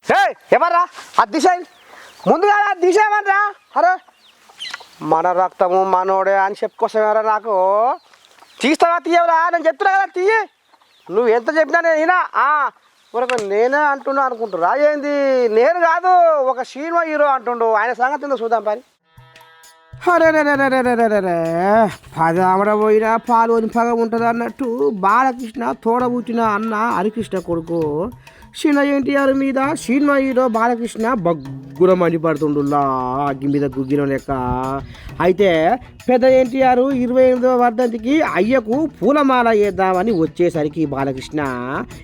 ఎవర్రా అది దిశ ముందుగా అది దిశ ఏమనరా అరే మన రక్తము మనోడే అని చెప్పుకోసమేరా నాకు తీస్తావా తీయవరా నేను చెప్తున్నా కదా తీయ నువ్వు ఎంత చెప్పినా నేను వినా మరొక నేనే అంటున్నా అనుకుంటురా ఏంది నేను కాదు ఒక సినిమా హీరో అంటుండు ఆయన సంగతి ఏందో చూద్దాం పని అరే పదామడ పోయినా పాలోని పగ ఉంటుంది అన్నట్టు బాలకృష్ణ తోడబుట్టిన అన్న హరికృష్ణ కొడుకు చిన్న ఎన్టీఆర్ మీద సినిమా హీరో బాలకృష్ణ బగ్గున మండిపడుతుండులా అగ్గి మీద గుగ్గిన లెక్క అయితే పెద్ద ఎన్టీఆర్ 28వ వర్ధంతికి అయ్యకు పూలమాల వేద్దామని వచ్చేసరికి బాలకృష్ణ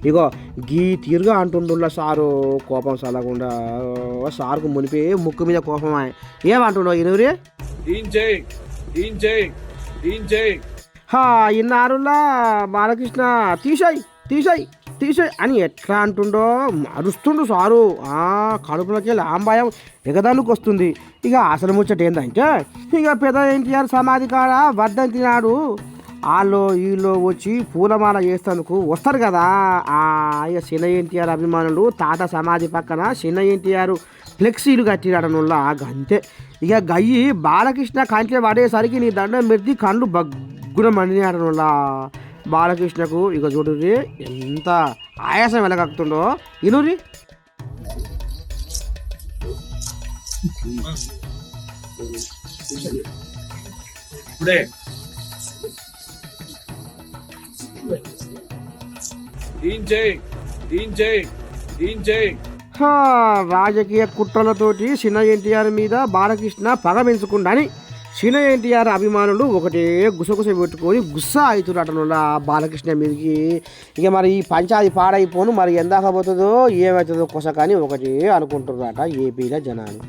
ఇగో గీ తీరుగా అంటుండులా సారు కోపం సలకుండా సార్కు మునిపే ముక్కు మీద కోపం ఏమంటుండవు ఇనురే ఇన్నారులా బాలకృష్ణ తీసాయి అని ఎట్లా అంటుండో అరుస్తుండు సారు కడుపులకి లాంబాయం ఎగదానికి వస్తుంది ఇక అసలు ముచ్చట ఏంటంటే ఇక పెద్ద ఎన్టీఆర్ సమాధి కాడ వర్ధంతి నాడు వాళ్ళు వీళ్ళు వచ్చి పూలమాల చేస్తేందుకు వస్తారు కదా ఇక చిన్న ఎన్టీఆర్ అభిమానులు తాత సమాధి పక్కన చిన్న ఎన్టీఆర్ ఫ్లెక్సీలు కట్టిరాడనుల్లా అంతే ఇక గయ్యి బాలకృష్ణ కంచె పడేసరికి నీ దండం పెట్టి కళ్ళు బగ్గున మండినాడనుల్లా బాలకృష్ణకు ఇక చూడుర్రి ఎంత ఆయాసం వెలగక్కుతుండో ఇనురి రాజకీయ కుట్రలతోటి చిన్న ఎన్టీఆర్ మీద బాలకృష్ణ పగ పెంచుకుండాని చిన్న ఎన్టీఆర్ అభిమానులు ఒకటే గుసగుస పెట్టుకొని గుస్సా అవుతున్నట్టున్న బాలకృష్ణ మీదకి ఇక మరి ఈ పంచాయతీ పాడైపోను మరి ఎందాకపోతుందో ఏమవుతుందో కొస కానీ ఒకటి అనుకుంటున్నారట ఏపీలో జనాలు